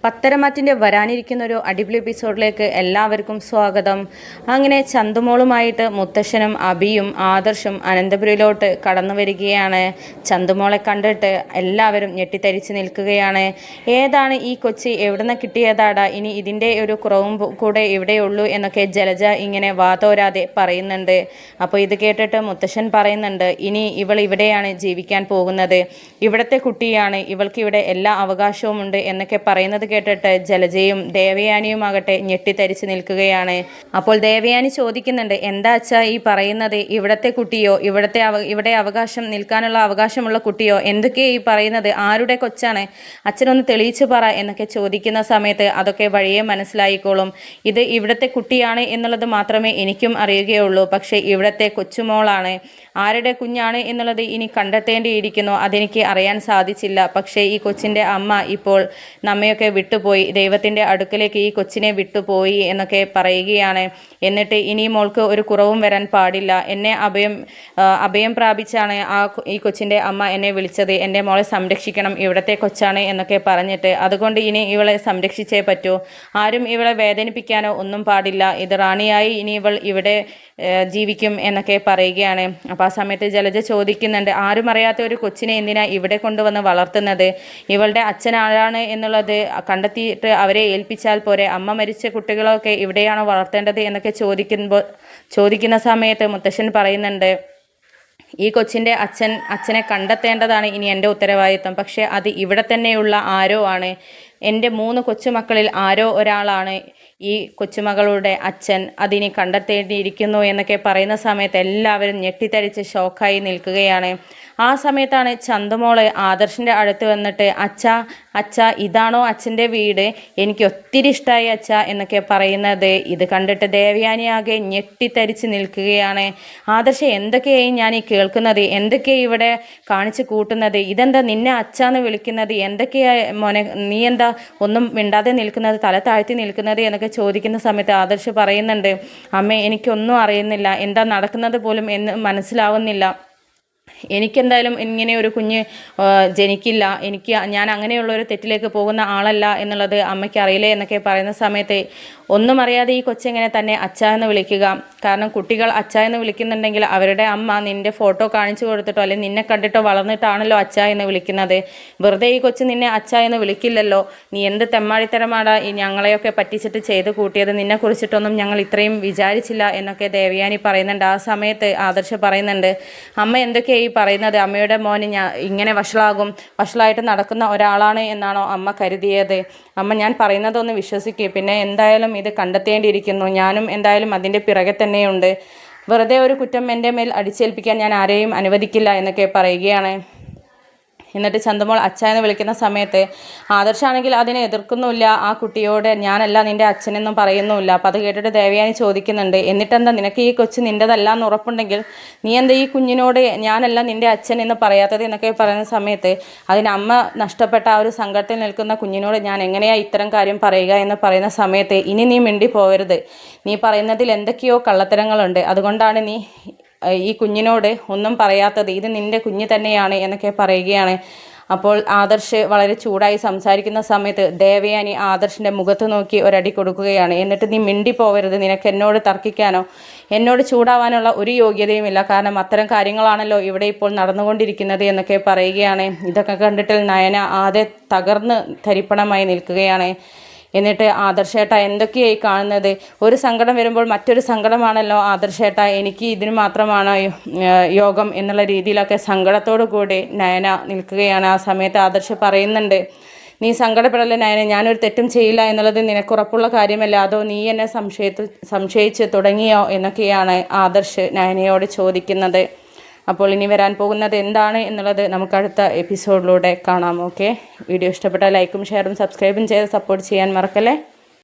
പത്തരമാറ്റിൻ്റെ വരാനിരിക്കുന്ന ഒരു അടിപൊളി എപ്പിസോഡിലേക്ക് എല്ലാവർക്കും സ്വാഗതം. അങ്ങനെ ചന്തുമോളുമായിട്ട് മുത്തശ്ശനും അബിയും ആദർശും അനന്തപുരിയിലോട്ട് കടന്നു വരികയാണ്. ചന്തുമോളെ കണ്ടിട്ട് എല്ലാവരും ഞെട്ടിത്തരിച്ച് നിൽക്കുകയാണ്. ഏതാണ് ഈ കൊച്ചി, എവിടുന്ന് കിട്ടിയതാടാ, ഇനി ഇതിൻ്റെ ഒരു കുറവും കൂടെ ഇവിടെയുള്ളൂ എന്നൊക്കെ ജലജ ഇങ്ങനെ വാതോരാതെ പറയുന്നുണ്ട്. അപ്പോൾ ഇത് കേട്ടിട്ട് മുത്തശ്ശൻ പറയുന്നുണ്ട്, ഇനി ഇവൾ ഇവിടെയാണ് ജീവിക്കാൻ പോകുന്നത്, ഇവിടുത്തെ കുട്ടിയാണ്, ഇവൾക്ക് ഇവിടെ എല്ലാ അവകാശവും ഉണ്ട് എന്നൊക്കെ പറയുന്നത് കേട്ടിട്ട് ജലജയും ദേവയാനിയുമാകട്ടെ ഞെട്ടിത്തരിച്ച് നിൽക്കുകയാണ്. അപ്പോൾ ദേവയാനി ചോദിക്കുന്നുണ്ട്, എന്താ അച്ഛാ ഈ പറയുന്നത്, ഇവിടത്തെ കുട്ടിയോ, ഇവിടെ അവകാശം നിൽക്കാനുള്ള അവകാശമുള്ള കുട്ടിയോ, എന്തൊക്കെയാ ഈ പറയുന്നത്, ആരുടെ കൊച്ചാണ്, അച്ഛനൊന്ന് തെളിയിച്ചു പറ എന്നൊക്കെ ചോദിക്കുന്ന സമയത്ത് അതൊക്കെ വഴിയെ മനസ്സിലായിക്കോളും, ഇത് ഇവിടത്തെ കുട്ടിയാണ് എന്നുള്ളത് മാത്രമേ എനിക്കും അറിയുകയുള്ളൂ, പക്ഷേ ഇവിടത്തെ കൊച്ചുമോളാണ്, ആരുടെ കുഞ്ഞാണ് എന്നുള്ളത് ഇനി കണ്ടെത്തേണ്ടിയിരിക്കുന്നു, അതെനിക്ക് അറിയാൻ സാധിച്ചില്ല, പക്ഷേ ഈ കൊച്ചിൻ്റെ അമ്മ ഇപ്പോൾ നമ്മയൊക്കെ വിട്ടുപോയി, ദൈവത്തിൻ്റെ അടുക്കലേക്ക് ഈ കൊച്ചിനെ വിട്ടുപോയി എന്നൊക്കെ പറയുകയാണ്. എന്നിട്ട് ഇനി മോൾക്ക് ഒരു കുറവും വരാൻ പാടില്ല, എന്നെ അഭയം പ്രാപിച്ചാണ് ഈ കൊച്ചിൻ്റെ അമ്മ എന്നെ വിളിച്ചത്, എൻ്റെ മോളെ സംരക്ഷിക്കണം, ഇവിടത്തെ കൊച്ചാണ് എന്നൊക്കെ പറഞ്ഞിട്ട്, അതുകൊണ്ട് ഇനി ഇവളെ സംരക്ഷിച്ചേ പറ്റൂ, ആരും ഇവളെ വേദനിപ്പിക്കാനോ ഒന്നും പാടില്ല, ഇത് റാണിയായി ഇനി ഇവൾ ഇവിടെ ജീവിക്കും എന്നൊക്കെ പറയുകയാണ്. അപ്പോൾ ആ സമയത്ത് ജലജ ചോദിക്കുന്നുണ്ട്, ആരും അറിയാത്ത ഒരു കൊച്ചിനെ എന്തിനാ ഇവിടെ കൊണ്ടുവന്ന് വളർത്തുന്നത്, ഇവളുടെ അച്ഛൻ ആരാണ് എന്നുള്ളത് കണ്ടെത്തിയിട്ട് അവരെ ഏൽപ്പിച്ചാൽ പോരെ, അമ്മ മരിച്ച കുട്ടികളൊക്കെ ഇവിടെയാണോ വളർത്തേണ്ടത് എന്നൊക്കെ ചോദിക്കുന്ന സമയത്ത് മുത്തശ്ശൻ പറയുന്നുണ്ട്, ഈ കൊച്ചിൻ്റെ അച്ഛനെ കണ്ടെത്തേണ്ടതാണ് ഇനി എൻ്റെ ഉത്തരവാദിത്വം, പക്ഷേ അത് ഇവിടെ തന്നെയുള്ള ആരോ ആണ്, എൻ്റെ 3 കൊച്ചുമക്കളിൽ ആരോ ഒരാളാണ് ഈ കൊച്ചുമകളുടെ അച്ഛൻ, അതിനി കണ്ടെത്തേണ്ടിയിരിക്കുന്നു എന്നൊക്കെ പറയുന്ന സമയത്ത് എല്ലാവരും ഞെട്ടിത്തരിച്ച് ഷോക്കായി നിൽക്കുകയാണ്. ആ സമയത്താണ് ചന്തുമോള് ആദർശിൻ്റെ അടുത്ത് വന്നിട്ട്, അച്ഛ ഇതാണോ അച്ഛൻ്റെ വീട്, എനിക്ക് ഒത്തിരി ഇഷ്ടമായി അച്ഛ എന്നൊക്കെ പറയുന്നത്. ഇത് കണ്ടിട്ട് ദേവയാനിയാകെ ഞെട്ടിത്തരിച്ച് നിൽക്കുകയാണ്. ആദർശ, എന്തൊക്കെയായി ഞാൻ ഈ കേൾക്കുന്നത്, എന്തൊക്കെയാണ് ഇവിടെ കാണിച്ചു കൂട്ടുന്നത്, ഇതെന്താ നിന്നെ അച്ഛന്ന് വിളിക്കുന്നത്, എന്തൊക്കെയാ മോനെ, നീ എന്താ ഒന്നും മിണ്ടാതെ നിൽക്കുന്നത്, തല താഴ്ത്തി നിൽക്കുന്നത് എന്നൊക്കെ ചോദിക്കുന്ന സമയത്ത് ആദർശ് പറയുന്നുണ്ട്, അമ്മേ എനിക്കൊന്നും അറിയുന്നില്ല, എന്താ നടക്കുന്നത് പോലും എന്ന് മനസ്സിലാവുന്നില്ല, എനിക്കെന്തായാലും ഇങ്ങനെ ഒരു കുഞ്ഞ് ജനിക്കില്ല, ഞാൻ അങ്ങനെയുള്ളൊരു തെറ്റിലേക്ക് പോകുന്ന ആളല്ല എന്നുള്ളത് അമ്മയ്ക്ക് അറിയില്ലേ എന്നൊക്കെ പറയുന്ന സമയത്ത്, ഒന്നും അറിയാതെ ഈ കൊച്ചെങ്ങനെ തന്നെ അച്ഛ എന്ന് വിളിക്കുക, കാരണം കുട്ടികൾ അച്ഛ എന്ന് വിളിക്കുന്നുണ്ടെങ്കിൽ അവരുടെ അമ്മ നിൻ്റെ ഫോട്ടോ കാണിച്ചു കൊടുത്തിട്ടോ അല്ലെങ്കിൽ നിന്നെ കണ്ടിട്ടോ വളർന്നിട്ടാണല്ലോ അച്ഛ എന്ന് വിളിക്കുന്നത്, വെറുതെ ഈ കൊച്ച് നിന്നെ അച്ഛ എന്ന് വിളിക്കില്ലല്ലോ, നീ എന്ത് തെമ്മാടിത്തരമാടാ ഈ ഞങ്ങളെയൊക്കെ പറ്റിച്ചിട്ട് ചെയ്ത് കൂട്ടിയത്, നിന്നെക്കുറിച്ചിട്ടൊന്നും ഞങ്ങൾ ഇത്രയും വിചാരിച്ചില്ല എന്നൊക്കെ ദേവയാനി പറയുന്നുണ്ട്. ആ സമയത്ത് ആദർശ് പറയുന്നുണ്ട്, അമ്മ എന്തൊക്കെയായി പറയുന്നത്, അമ്മയുടെ മോന് ഇങ്ങനെ വഷളായിട്ട് നടക്കുന്ന ഒരാളാണ് എന്നാണോ അമ്മ കരുതിയത്, അമ്മ ഞാൻ പറയുന്നതൊന്ന് വിശ്വസിക്കുക, പിന്നെ എന്തായാലും ഇത് കണ്ടെത്തേണ്ടിയിരിക്കുന്നു, ഞാനും എന്തായാലും അതിൻ്റെ പിറകെ തന്നെയുണ്ട്, വെറുതെ ഒരു കുറ്റം എൻ്റെ മേൽ അടിച്ചേൽപ്പിക്കാൻ ഞാൻ ആരെയും അനുവദിക്കില്ല എന്നൊക്കെ പറയുകയാണ്. എന്നിട്ട് ചന്തുമോൾ അച്ഛ എന്ന് വിളിക്കുന്ന സമയത്ത് ആദർശാണെങ്കിൽ അതിനെ എതിർക്കുന്നുമില്ല, ആ കുട്ടിയോട് ഞാനല്ല നിൻ്റെ അച്ഛനെന്നും പറയുന്നുമില്ല. അപ്പോൾ അത് കേട്ടിട്ട് ദേവയാനി ചോദിക്കുന്നുണ്ട്, എന്നിട്ടെന്താ നിനക്ക് ഈ കൊച്ച് നിൻ്റെതല്ല എന്ന് ഉറപ്പുണ്ടെങ്കിൽ നീ എന്താ ഈ കുഞ്ഞിനോട് ഞാനല്ല നിൻ്റെ അച്ഛൻ എന്ന് പറയാത്തത് എന്നൊക്കെ പറയുന്ന സമയത്ത്, അതിന് അമ്മ നഷ്ടപ്പെട്ട ആ ഒരു സങ്കടത്തിൽ നിൽക്കുന്ന കുഞ്ഞിനോട് ഞാൻ എങ്ങനെയാണ് ഇത്തരം കാര്യം പറയുക എന്ന് പറയുന്ന സമയത്ത്, ഇനി നീ മിണ്ടി പോകരുത്, നീ പറയുന്നതിൽ എന്തൊക്കെയോ കള്ളത്തരങ്ങളുണ്ട്, അതുകൊണ്ടാണ് നീ ഈ കുഞ്ഞിനോട് ഒന്നും പറയാത്തത്, ഇത് നിൻ്റെ കുഞ്ഞ് തന്നെയാണ് എന്നൊക്കെ പറയുകയാണ്. അപ്പോൾ ആദർശ് വളരെ ചൂടായി സംസാരിക്കുന്ന സമയത്ത് ദേവയാനി ആദർശിൻ്റെ മുഖത്ത് നോക്കി ഒരടി കൊടുക്കുകയാണ്. എന്നിട്ട് നീ മിണ്ടി പോവരുത്, നിനക്ക് എന്നോട് തർക്കിക്കാനോ എന്നോട് ചൂടാവാനുള്ള ഒരു യോഗ്യതയുമില്ല, കാരണം അത്തരം കാര്യങ്ങളാണല്ലോ ഇവിടെ ഇപ്പോൾ നടന്നുകൊണ്ടിരിക്കുന്നത് എന്നൊക്കെ പറയുകയാണ്. ഇതൊക്കെ കണ്ടിട്ട് നയന ആകെ തകർന്ന് തരിപ്പണമായി നിൽക്കുകയാണ്. എന്നിട്ട് ആദർശേട്ട എന്തൊക്കെയായി കാണുന്നത്, ഒരു സങ്കടം വരുമ്പോൾ മറ്റൊരു സങ്കടമാണല്ലോ ആദർശേട്ട, എനിക്ക് ഇതിന് മാത്രമാണ് യോഗം എന്നുള്ള രീതിയിലൊക്കെ സങ്കടത്തോടു കൂടി നയന നിൽക്കുകയാണ്. ആ സമയത്ത് ആദർശ് പറയുന്നുണ്ട്, നീ സങ്കടപ്പെടല്ലേ നയന, ഞാനൊരു തെറ്റും ചെയ്യില്ല എന്നുള്ളത് നിനക്കുറപ്പുള്ള കാര്യമല്ല, അതോ നീ എന്നെ സംശയിച്ച് തുടങ്ങിയോ എന്നൊക്കെയാണ് ആദർശ് നയനയോട് ചോദിക്കുന്നത്. അപ്പോൾ ഇനി വരാൻ പോകുന്നത് എന്താണ് എന്നുള്ളത് നമുക്ക് അടുത്ത എപ്പിസോഡിലൂടെ കാണാം. ഓക്കെ, വീഡിയോ ഇഷ്ടപ്പെട്ടാൽ ലൈക്കും ഷെയറും സബ്സ്ക്രൈബും ചെയ്ത് സപ്പോർട്ട് ചെയ്യാൻ മറക്കല്ലേ.